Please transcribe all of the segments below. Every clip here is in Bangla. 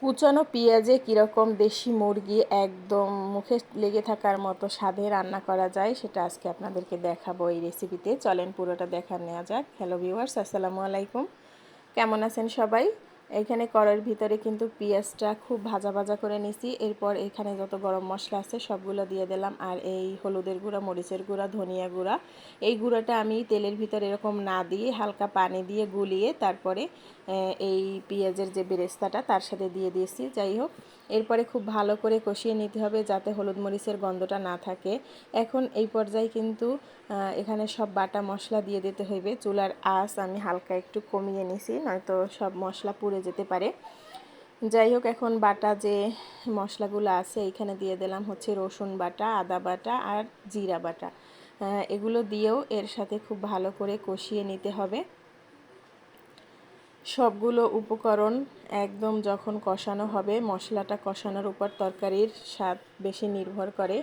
কুচানো পেঁয়াজে কীরকম দেশি মুরগি একদম মুখে লেগে থাকার মতো স্বাদে রান্না করা যায় সেটা আজকে আপনাদেরকে দেখাবো এই রেসিপিতে। চলেন পুরোটা দেখা নেওয়া যাক। হ্যালো ভিউয়ার্স, আসসালামু আলাইকুম। কেমন আছেন সবাই? এখানে কড়াইয়ের ভিতরে কিন্তু পেঁয়াজটা খুব ভাজা ভাজা করে নিছি। এরপর এখানে যত গরম মশলা আছে সবগুলো দিয়ে দিলাম। আর এই হলুদের গুঁড়া, মরিচের গুঁড়া, ধনিয়া গুঁড়া, এই গুঁড়াটা আমি তেলের ভিতরে এরকম না দিয়ে হালকা পানি দিয়ে গুলিয়ে তারপরে এই পেঁয়াজের যে বেরেস্তাটা তার সাথে দিয়ে দিয়েছি। যাই হোক, এরপরে খুব ভালো করে কষিয়ে নিতে হবে যাতে হলুদ মরিচের গন্ধটা না থাকে। এখন এই পর্যায়ে কিন্তু এখানে সব বাটা মশলা দিয়ে দিতে হইবে। চুলার আঁচ আমি হালকা একটু কমিয়ে নিছি, নয়তো সব মশলা পুড়ে যেতে পারে। যাই হোক, এখন বাটা যে মশলাগুলো আছে এখানে দিয়ে দিলাম হচ্ছে রসুন বাটা, আদা বাটা আর জিরা বাটা। এগুলো দিয়েও এর সাথে খুব ভালো করে কষিয়ে নিতে হবে। সবগুলো উপকরণ একদম যখন কষানো হবে, মশলাটা কষানোর উপর তরকারির স্বাদ বেশি নির্ভর করে।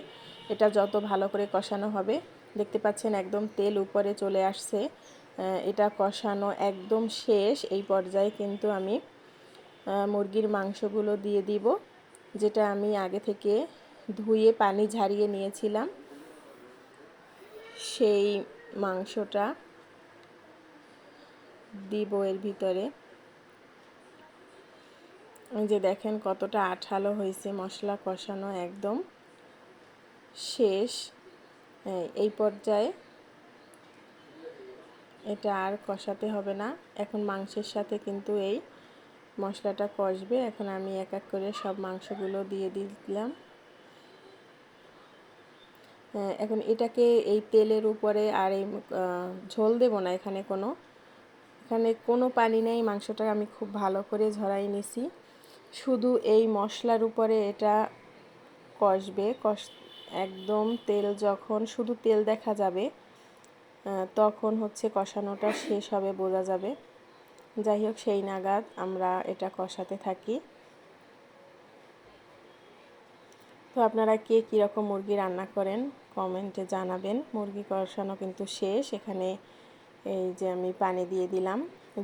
এটা যত ভালো করে কষানো হবে, দেখতে পাচ্ছেন একদম তেল উপরে চলে আসছে। এটা কষানো একদম শেষ। এই পর্যায়ে কিন্তু আমি মুরগির মাংসগুলো দিয়ে দিব, যেটা আমি আগে থেকে ধুয়ে পানি ঝারিয়ে নিয়েছিলাম। সেই মাংসটা দিব এর ভিতরে। যে দেখেন কতটা আঠালো হয়েছে, মশলা কষানো একদম শেষ। এই পর্যায়ে এটা আর কষাতে হবে না। এখন মাংসের সাথে কিন্তু এই মশলাটা কষবে। এখন আমি এক এক করে সব মাংসগুলো দিয়ে দিলাম। এখন এটাকে এই তেলের উপরে আর এই ঝোল দেব না, এখানে কোনো পানি নেই। মাংসটা আমি খুব ভালো করে ঝরাই নিছি। শুধু এই মশলার উপরে এটা কষবে। একদম তেল যখন শুধু তেল দেখা যাবে তখন হচ্ছে কষানোটা শেষ হবে, বোঝা যাবে। যাই হোক, সেই নাগাদ আমরা এটা কষাতে থাকি। তো আপনারা কে কীরকম মুরগি রান্না করেন কমেন্টে জানাবেন। মুরগি কষানো কিন্তু শেষ। এখানে এই যে আমি পানি দিয়ে দিলাম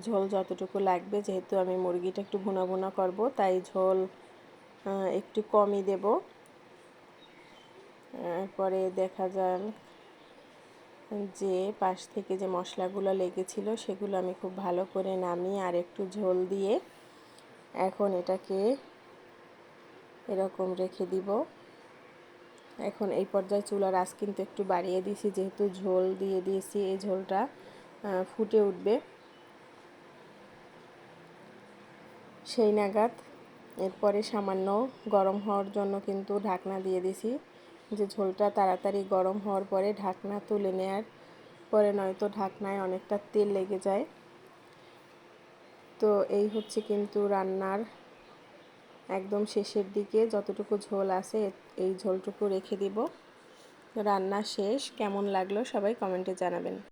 ঝোল যতটুকু লাগবে, যেহেতু আমি মুরগিটা একটু ভুনা ভুনা করব তাই ঝোল একটু কমই দেব। পরে দেখা যায় যে পাশ থেকে যে মশলাগুলো লেগেছিল সেগুলো আমি খুব ভালো করে নামিয়ে আর একটু ঝোল দিয়ে এখন এটাকে এরকম রেখে দিব। এখন এই পর্যায়ে চুলার আঁচ কিন্তু একটু বাড়িয়ে দিয়েছি, যেহেতু ঝোল দিয়ে দিয়েছি। এই ঝোলটা ফুটে উঠবে সেই নাগাদ। এরপরে সামান্য গরম হওয়ার জন্য কিন্তু ঢাকনা দিয়ে দিয়েছি, যে ঝোলটা তাড়াতাড়ি গরম হওয়ার পরে ঢাকনা তুলে নেওয়ার পরে, নয়তো ঢাকনায় অনেকটা তেল লেগে যায়। তো এই হচ্ছে কিন্তু রান্নার একদম শেষের দিকে যতটুকু ঝোল আছে এই ঝোলটুকু রেখে দিব। রান্না শেষ। কেমন লাগলো সবাই কমেন্টে জানাবেন।